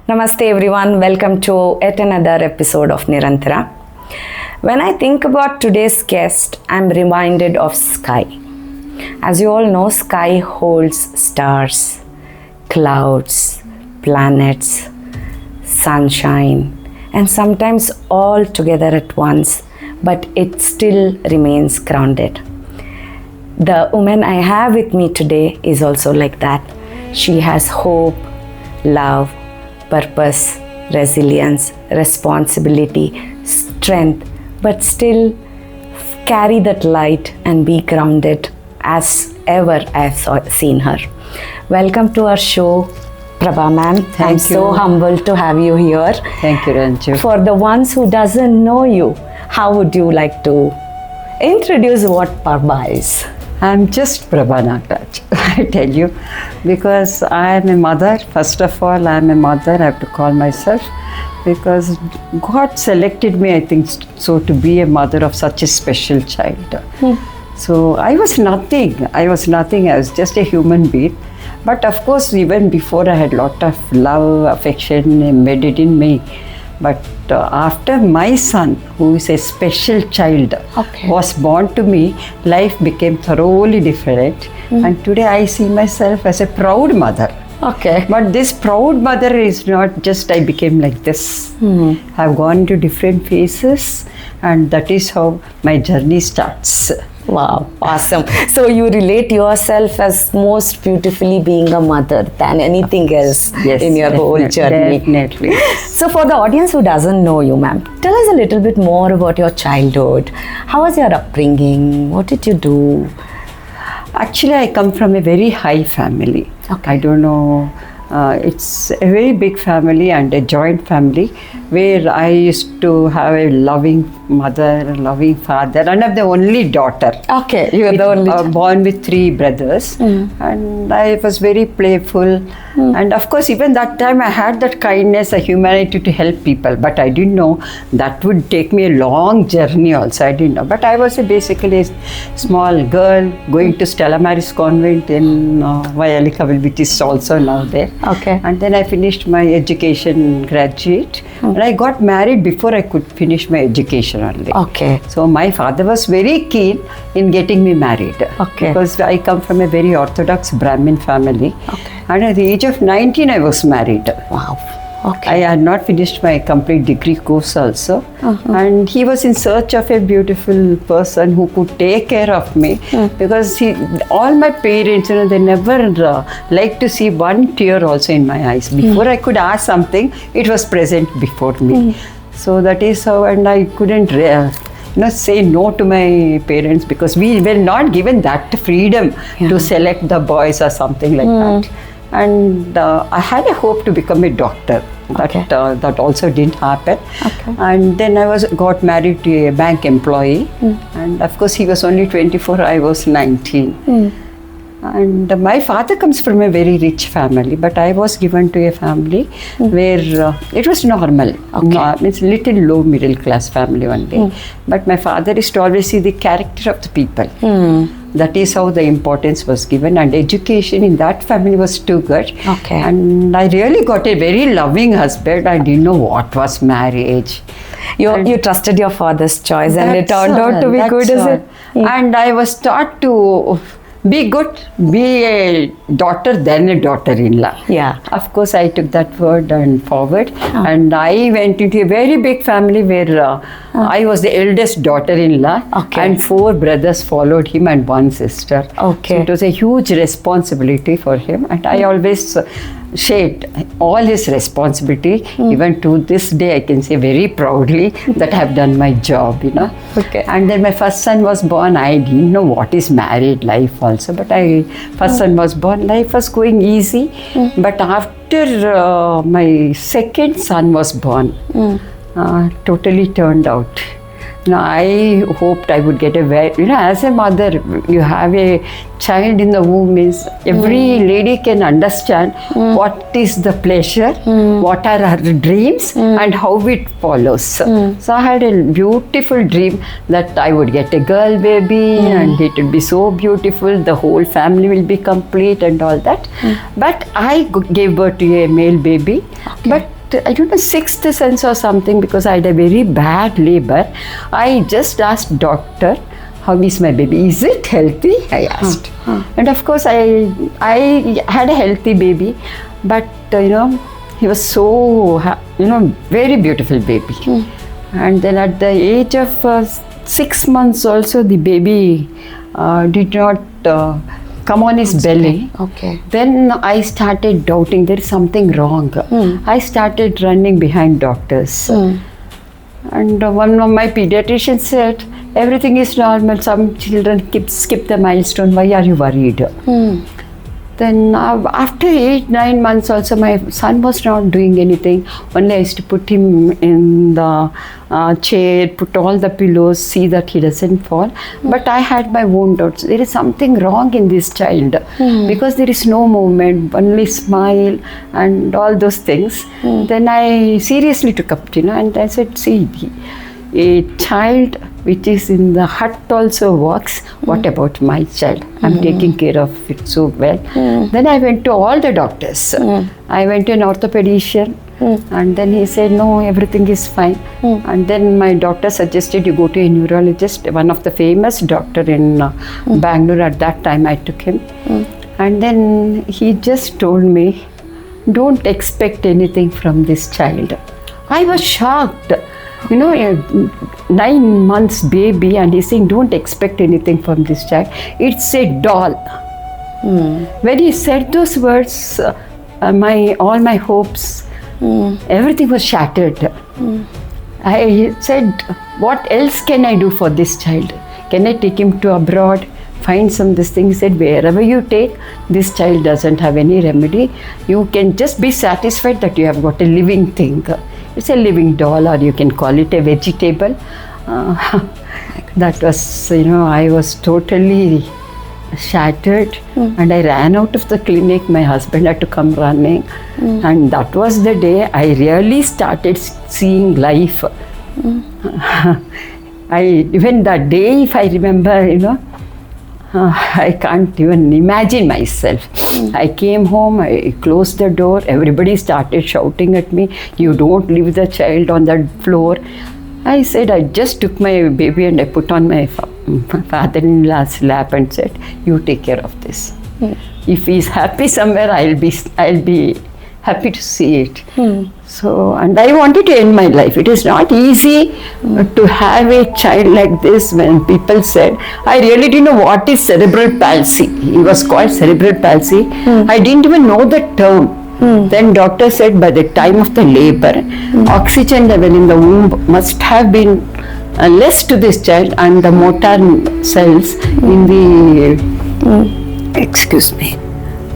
Namaste everyone, welcome to yet another episode of Nirantara. When I think about today's guest, I'm reminded of sky. As you all know, sky holds stars, clouds, planets, sunshine, and sometimes all together at once, but it still remains grounded. The woman I have with me today is also like that. She has hope, love, purpose, resilience, responsibility, strength, but still carry that light and be grounded as ever I have seen her. Welcome to our show, Prabha ma'am. I'm so humbled to have you here. Thank you, Ranju. For the ones who doesn't know you, how would you like to introduce what Prabha is? I'm just Prabha Nagaraj, I tell you, because I am a mother. First of all, I am a mother, I have to call myself, because God selected me, I think, so to be a mother of such a special child. So I was nothing, I was just a human being. But of course, even before I had a lot of love, affection embedded in me. But after my son, who is a special child, was born to me, life became thoroughly different. And today I see myself as a proud mother. But this proud mother is not just I became like this. I've gone to different phases, and that is how my journey starts. Wow, awesome. So you relate yourself as most beautifully being a mother than anything else in your whole journey. Definitely. So for the audience who doesn't know you, ma'am, tell us a little bit more about your childhood. How was your upbringing? What did you do? Actually, I come from a very high family. I don't know. It's a very big family and a joint family where I used to have a loving mother, a loving father, and I'm the only daughter. You are the only born with 3 brothers, and I was very playful. And of course, even that time I had that kindness, a humanity to help people, but I didn't know that would take me a long journey also. I didn't know. But I was basically a small girl going to Stella Maris Convent in Vayalika, which is also now there. And then I finished my education, graduate, and I got married before I could finish my education only. So my father was very keen in getting me married, because I come from a very orthodox Brahmin family. And at the age of 19, I was married. Wow. I had not finished my complete degree course also. And he was in search of a beautiful person who could take care of me, because all my parents, they never liked to see one tear also in my eyes. Before I could ask something, it was present before me. So that is how, and I couldn't say no to my parents, because we were not given that freedom to select the boys or something like that. And I had a hope to become a doctor. That also didn't happen. And then I got married to a bank employee. And of course, he was only 24, I was 19. And my father comes from a very rich family, but I was given to a family where it was normal. It's a little low middle class family one day. But my father used to always see the character of the people. That is how the importance was given, and education in that family was too good. And I really got a very loving husband. I didn't know what was marriage. You trusted your father's choice, and it turned out to be good, is it? And I was taught to be good, be a daughter, then a daughter-in-law. Of course, I took that word and forward. And I went into a very big family where I was the eldest daughter-in-law, and 4 brothers followed him and 1 sister. So it was a huge responsibility for him, and I always shared all his responsibility. Even to this day, I can say very proudly that I have done my job, And then my first son was born. I didn't know what is married life also, but first son was born. Life was going easy. But after my second son was born, totally turned out. I hoped I would get as a mother, you have a child in the womb is every lady can understand what is the pleasure, what are her dreams, and how it follows. So I had a beautiful dream that I would get a girl baby and it will be so beautiful, the whole family will be complete and all that. But I gave birth to a male baby. But I don't know, sixth sense or something, because I had a very bad labor. I just asked doctor, how is my baby? Is it healthy? I asked. And of course, I had a healthy baby, but he was so, very beautiful baby. And then at the age of 6 months also, the baby did not come on his belly. Okay. Then I started doubting there is something wrong. I started running behind doctors. And one of my pediatricians said, everything is normal, some children skip the milestone, why are you worried? Then after 8-9 months also, my son was not doing anything. Only I used to put him in the chair, put all the pillows, see that he doesn't fall. But I had my own doubts. There is something wrong in this child because there is no movement, only smile and all those things. Then I seriously took up, and I said, see, a child which is in the hut also walks. What about my child? I'm taking care of it so well. Then I went to all the doctors. I went to an orthopedician and then he said, no, everything is fine. And then my doctor suggested you go to a neurologist, one of the famous doctor in Bangalore. At that time I took him. And then he just told me, don't expect anything from this child. I was shocked. A 9 months baby, and he's saying don't expect anything from this child. It's a doll. When he said those words, all my hopes, everything was shattered. I said, what else can I do for this child? Can I take him to abroad, find some this thing? He said, wherever you take, this child doesn't have any remedy. You can just be satisfied that you have got a living thing. It's a living doll, or you can call it a vegetable. That was, I was totally shattered and I ran out of the clinic. My husband had to come running. And that was the day I really started seeing life. Even that day, if I remember, I can't even imagine myself. I came home, I closed the door, everybody started shouting at me, you don't leave the child on that floor. I said, I just took my baby and I put on my father-in-law's lap and said, you take care of this. If he's happy somewhere, I'll be happy to see it. So, and I wanted to end my life. It is not easy to have a child like this. When people said, I really didn't know what is cerebral palsy. He was called cerebral palsy. I didn't even know the term. Then doctor said by the time of the labor, oxygen level in the womb must have been less to this child, and the motor cells in the,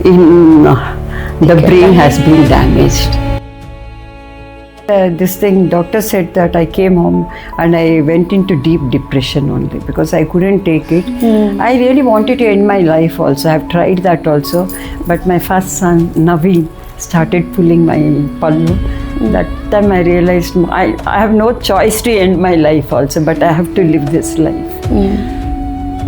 in the brain has been damaged. This thing, doctor said that I came home and I went into deep depression only because I couldn't take it. I really wanted to end my life also. I've tried that also. But my first son, Naveen, started pulling my pallu. That time I realized I have no choice to end my life also, but I have to live this life.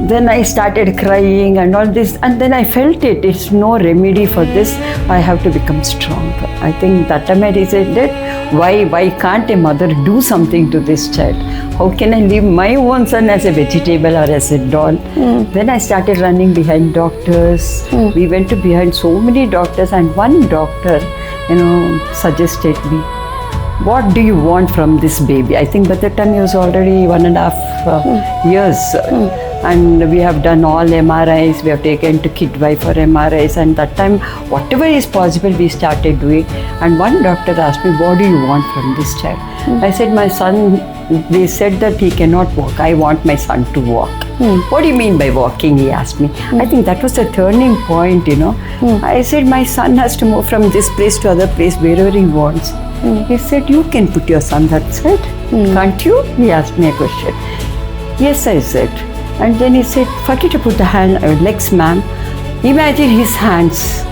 Then I started crying and all this, and then I felt it. It's no remedy for this. I have to become strong. I think that time I decided, why can't a mother do something to this child? How can I leave my own son as a vegetable or as a doll? Then I started running behind doctors. We went to behind so many doctors, and one doctor, suggested me, what do you want from this baby? I think by the time he was already 1.5 years. And we have done all MRIs, we have taken to Kidwai for MRIs, and that time whatever is possible we started doing. And one doctor asked me, what do you want from this child? I said, my son, they said that he cannot walk. I want my son to walk. What do you mean by walking? He asked me. I think that was a turning point, I said, my son has to move from this place to other place, wherever he wants. He said, you can put your son, that's it. Can't you? He asked me a question. Yes, I said. And then he said, forget about the legs, ma'am. Imagine his hands.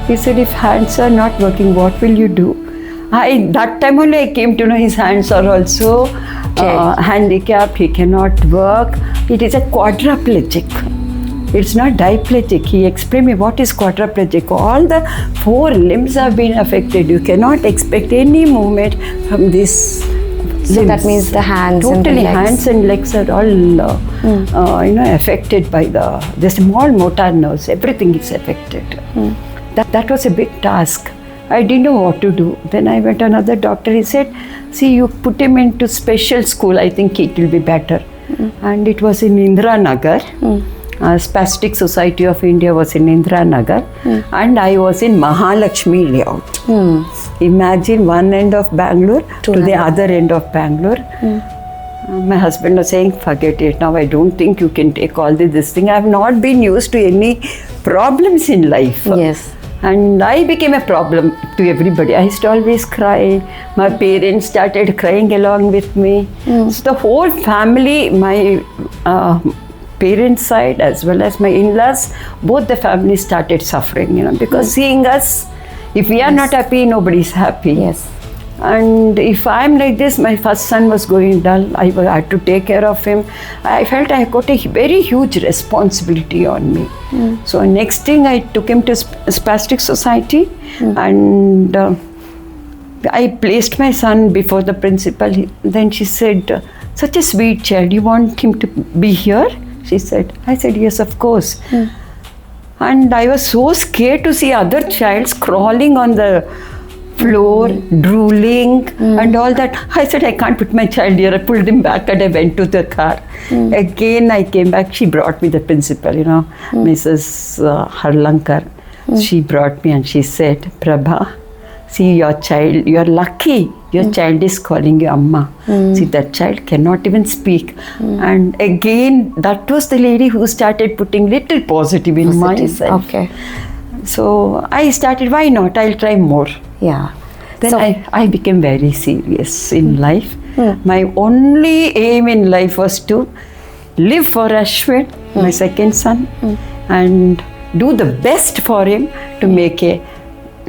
He said, if hands are not working, what will you do? That time only I came to know his hands are also handicapped. He cannot work. It is a quadriplegic. It's not diplegic. He explained me what is quadriplegic. All the 4 limbs have been affected. You cannot expect any movement from this. So that means the hands totally and the legs. Hands and legs are all affected by the small motor nerves. Everything is affected. That was a big task. I didn't know what to do. Then I went to another doctor. He said, see, you put him into special school. I think it will be better. And it was in Nirantara. Spastic Society of India was in Nirantara. And I was in Mahalakshmi layout. Imagine one end of Bangalore to the other end of Bangalore. My husband was saying, forget it. Now I don't think you can take all this thing. I have not been used to any problems in life. Yes. And I became a problem to everybody. I used to always cry. My parents started crying along with me. So the whole family, my parents' side as well as my in-laws, both the families started suffering, because seeing us, if we are not happy, nobody's happy. Yes. And if I'm like this, my first son was going dull. I had to take care of him. I felt I got a very huge responsibility on me. So next thing, I took him to Spastic Society, and I placed my son before the principal. Then she said, such a sweet child, you want him to be here? She said. I said, yes, of course. And I was so scared to see other childs crawling on the floor, drooling and all that. I said, I can't put my child here. I pulled him back and I went to the car. Again, I came back. She brought me the principal, Mrs. Harlankar. She brought me and she said, Prabha, see your child, you are lucky. Your child is calling you Amma. See, that child cannot even speak. And again, that was the lady who started putting little positive in myself. Okay. So I started, why not? I'll try more. Yeah. Then So- I became very serious in life. My only aim in life was to live for Ashwin, my second son, and do the best for him to make a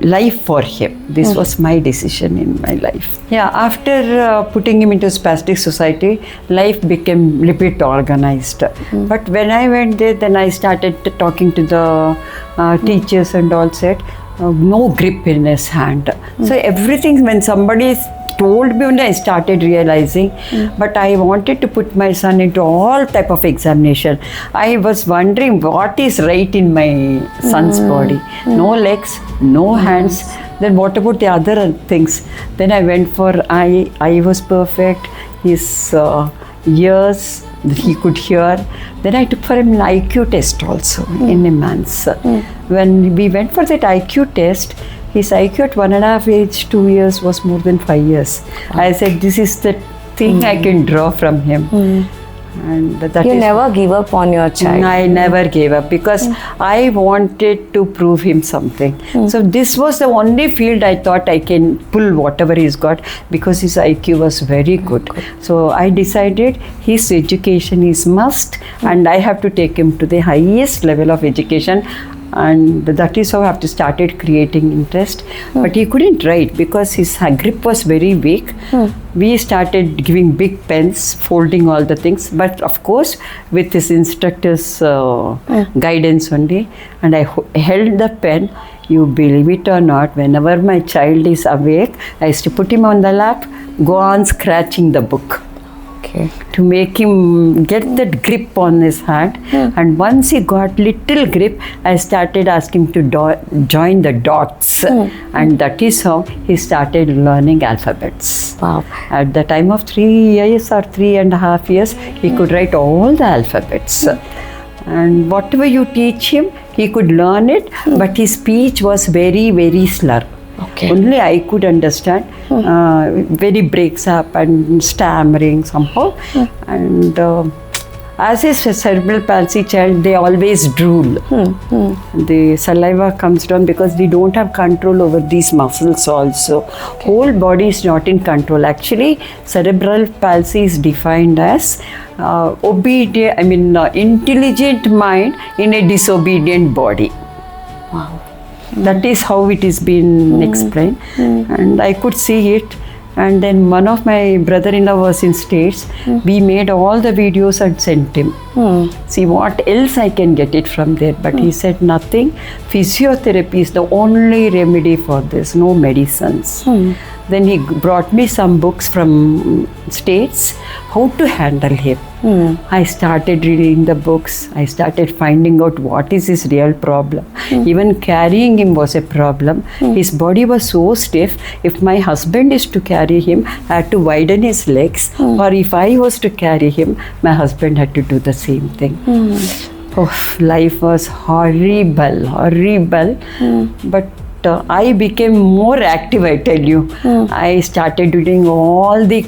life for him. This was my decision in my life. Yeah, after putting him into Spastic Society, life became a bit organized. But when I went there, then I started talking to the teachers and all said, no grip in his hand. So everything, when somebody told me, only I started realizing. But I wanted to put my son into all type of examination. I was wondering what is right in my son's body. No legs, no hands. Then what about the other things? Then I went for eye. Eye was perfect. His ears, he could hear. Then I took for him an IQ test also in a man's. When we went for that IQ test, his IQ at 1.5 age, 2 years was more than 5 years. I said, this is the thing I can draw from him. And that You is, never give up on your child. I never gave up because I wanted to prove him something. So this was the only field I thought I can pull whatever he's got, because his IQ was very good. So I decided his education is must, and I have to take him to the highest level of education. And that is how I have to started creating interest. But he couldn't write because his grip was very weak. We started giving big pens, folding all the things. But of course, with his instructor's guidance only. And I held the pen. You believe it or not, whenever my child is awake, I used to put him on the lap, go on scratching the book. Okay. To make him get that grip on his hand. And once he got little grip, I started asking him to join the dots. And that is how he started learning alphabets. Wow. At the time of 3 years or 3.5 years, he could write all the alphabets. And whatever you teach him, he could learn it, but his speech was very, very slur. Okay. Only I could understand. Very breaks up and stammering somehow. And as a cerebral palsy child, they always drool. The saliva comes down because we don't have control over these muscles also. Whole body is not in control. Actually, cerebral palsy is defined as intelligent mind in a disobedient body. Wow. That is how it is been explained, and I could see it. And then one of my brother-in-law was in States. We made all the videos and sent him. See what else I can get it from there. But he said nothing. Physiotherapy is the only remedy for this. No medicines. Then he brought me some books from States, how to handle him. I started reading the books. I started finding out what is his real problem. Even carrying him was a problem. His body was so stiff. If my husband is to carry him, I had to widen his legs. Or if I was to carry him, my husband had to do the same thing. Oh, life was horrible. But I became more active, I tell you. I started doing all the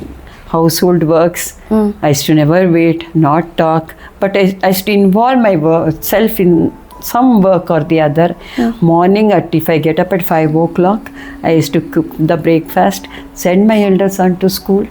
household works. I used to never wait, not talk, but I used to involve myself in some work or the other. Morning, if I get up at 5 o'clock, I used to cook the breakfast, send my elder son to school,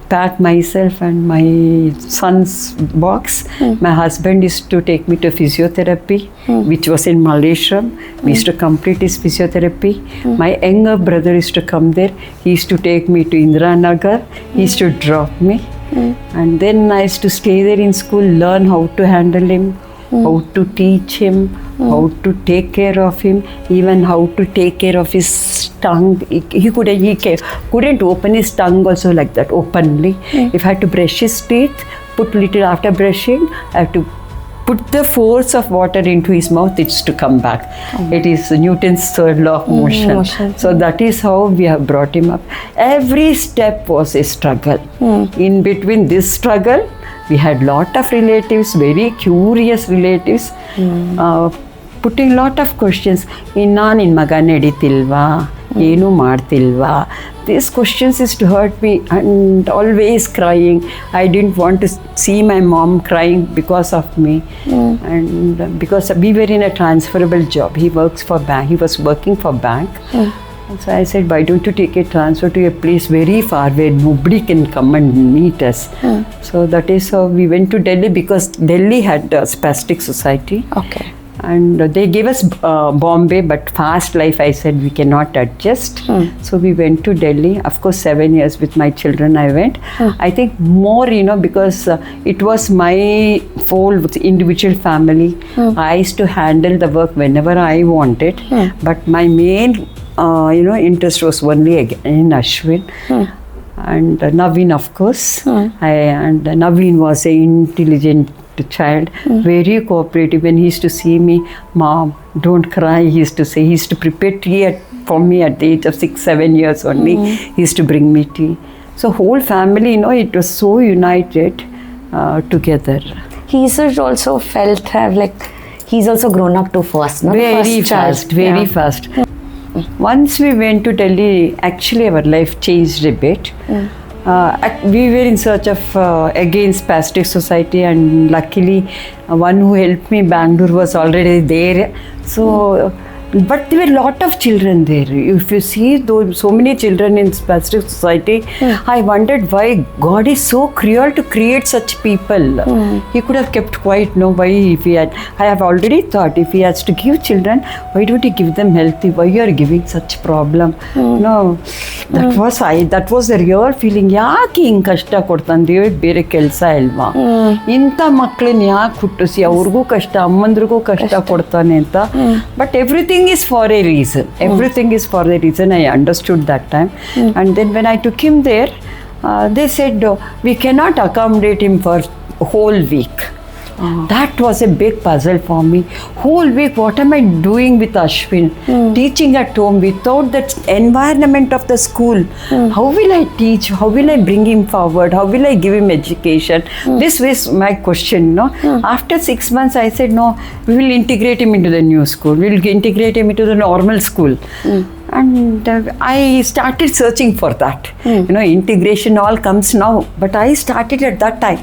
pack myself and my son's box. My husband used to take me to physiotherapy, which was in Malaysia. We used to complete his physiotherapy. My younger brother used to come there. He used to take me to Nirantara. He used to drop me. And then I used to stay there in school, learn how to handle him, how to teach him, how to take care of him, even how to take care of his tongue. He couldn't open his tongue also like that openly. If I had to brush his teeth, put little after brushing, I have to put the force of water into his mouth, it's to come back. It is Newton's third law of motion. So that is how we have brought him up. Every step was a struggle. In between this struggle, we had lot of relatives, very curious relatives, putting lot of questions. Inna nin maga neditilva, enu ಮಾಡ್ತಿಲ್ವಾ? These questions used to hurt me, and always crying. I didn't want to see my mom crying because of me, and because we were in a transferable job. He works for bank. He was working for bank. So I said, why don't you take a transfer to a place very far where nobody can come and meet us? So that is how we went to Delhi, because Delhi had a spastic society. Okay. And they gave us Bombay, but fast life, I said, we cannot adjust. So we went to Delhi. Of course, 7 years with my children I went. I think more, because it was my whole individual family. I used to handle the work whenever I wanted. But my main, interest was only in Ashwin. And Naveen, of course. And Naveen was an intelligent child, very cooperative. When he used to see me, Mom, don't cry, he used to say. He used to prepare tea for me at the age of 6-7 years only. He used to bring me tea. So whole family, it was so united together. He's also felt he's also grown up too fast, no? Very fast. Once we went to Delhi, actually our life changed a bit. We were in search of again spastic society, and luckily one who helped me, Bangalore, was already there. So but there were a lot of children there. If you see so many children in spastic society, I wondered why God is so cruel to create such people. He could have kept quiet. No, why? If he had, I have already thought, if he has to give children, why don't he give them healthy? Why you are giving such problem? No, that was the real feeling. ಯಾಕೆ ಹಿಂಗೆ ಕಷ್ಟ ಕೊಡ್ತಾನೆ ಬೇರೆ ಕೆಲಸ ಇಲ್ವಾ? ಇಂಥ ಮಕ್ಕಳನ್ನ ಯಾಕೆ ಹುಟ್ಟಿಸಿ ಅವ್ರಿಗೂ ಕಷ್ಟ, ಅಮ್ಮಂದ್ರಿಗೂ ಕಷ್ಟ ಕೊಡ್ತಾನೆ ಅಂತ. But everything is for a reason. Everything is for a reason. I understood that time. And then when I took him there, they said, we cannot accommodate him for a whole week. That was a big puzzle for me. Whole week, what am I doing with Ashwin? Teaching at home without that environment of the school. How will I teach? How will I bring him forward? How will I give him education? This was my question. After 6 months, I said, no, we will integrate him into the new school. We will integrate him into the normal school. And I started searching for that. Integration all comes now, but I started at that time.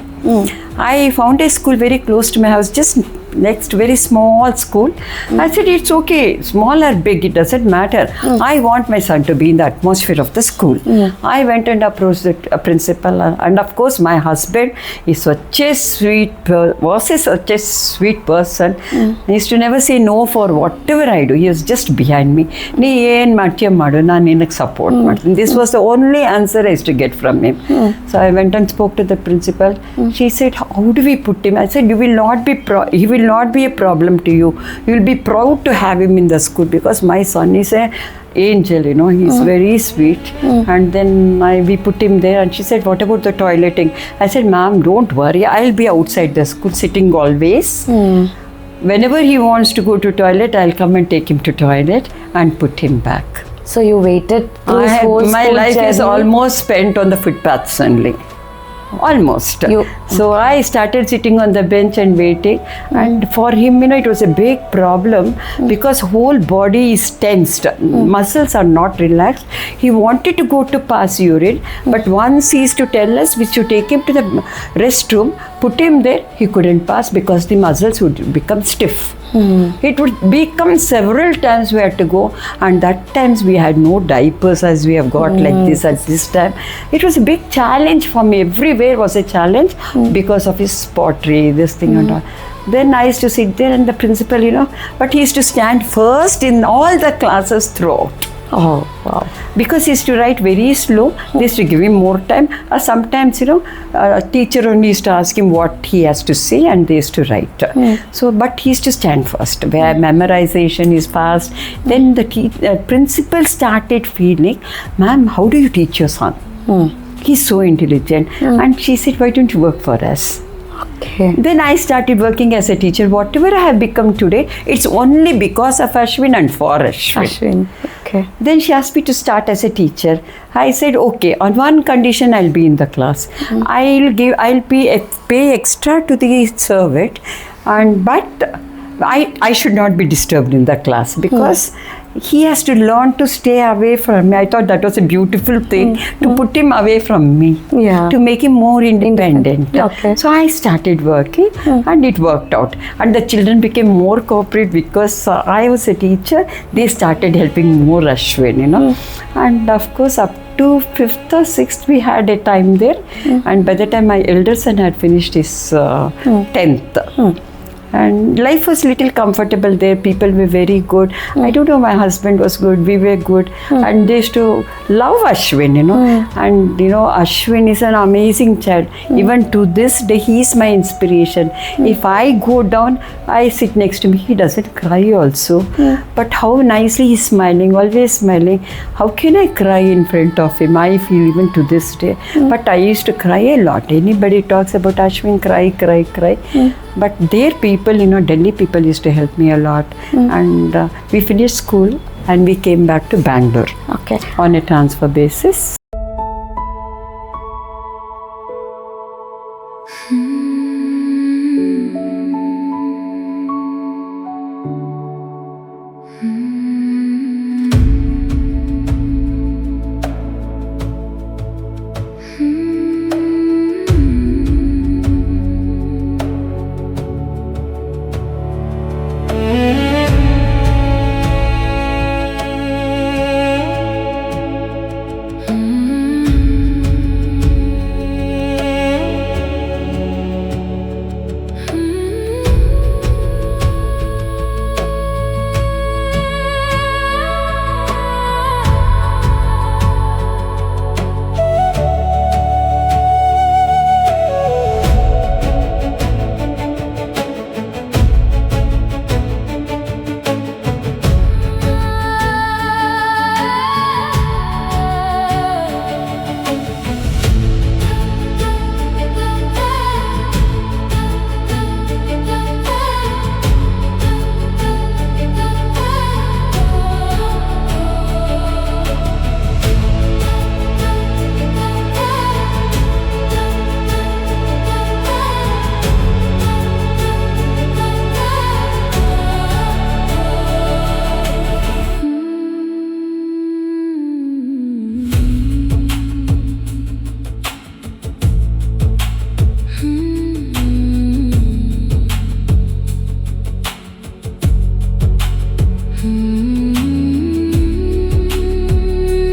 I found a school very close to my house, just next, very small school. I said, it's okay, small or big, it doesn't matter. I want my son to be in the atmosphere of the school. I went and approached the principal, and of course my husband is such a sweet person. He used to never say no for whatever I do. He was just behind me. Support. This was the only answer I used to get from him. So I went and spoke to the principal. She said, how do we put him? I said, he will not be a problem to you. You will be proud to have him in the school, because my son is a angel, he's very sweet. And then we put him there, and she said, what about the toileting? I said, ma'am, don't worry, I'll be outside the school sitting always. Whenever he wants to go to toilet, I'll come and take him to toilet and put him back. So you waited through his whole my school life journey? is almost spent on the footpaths only. Almost. So I started sitting on the bench and waiting, and for him, it was a big problem, because whole body is tensed, muscles are not relaxed. He wanted to go to pass urine, but once he used to tell us we should take him to the restroom, put him there, he couldn't pass because the muscles would become stiff. It would become several times we had to go, and that times we had no diapers as we have got like this at this time. It was a big challenge for me. Everywhere was a challenge because of his pottery, this thing and all. Then I used to sit there, and the principal, but he used to stand first in all the classes throughout. Oh, wow. Because he used to write very slow, they used to give him more time. Or sometimes, a teacher only used to ask him what he has to say, and they used to write. So, but he used to stand first, where memorization is fast. Then the principal started feeling, ma'am, how do you teach your son? He's so intelligent. And she said, why don't you work for us? Okay. Then I started working as a teacher. Whatever I have become today, it's only because of Ashwin and for Ashwin. Okay. Then she asked me to start as a teacher. I said, okay, on one condition I'll be in the class. I'll pay extra to the servant, but I should not be disturbed in the class, because he has to learn to stay away from me. I thought that was a beautiful thing, to put him away from me, to make him more independent. Okay. So I started working, and it worked out. And the children became more cooperative, because I was a teacher. They started helping more Ashwin, And of course, up to 5th or 6th, we had a time there. And by the time my elder son had finished his 10th, and life was little comfortable there. People were very good. I don't know, my husband was good, we were good, and they used to love Ashwin, and Ashwin is an amazing child. Even to this day, he is my inspiration. If I go down, I sit next to me, he doesn't cry also, but how nicely he's smiling, always smiling. How can I cry in front of him? I feel even to this day, but I used to cry a lot. Anybody talks about Ashwin, cry. But their people, Delhi people used to help me a lot. And we finished school, and we came back to Bangalore on a transfer basis.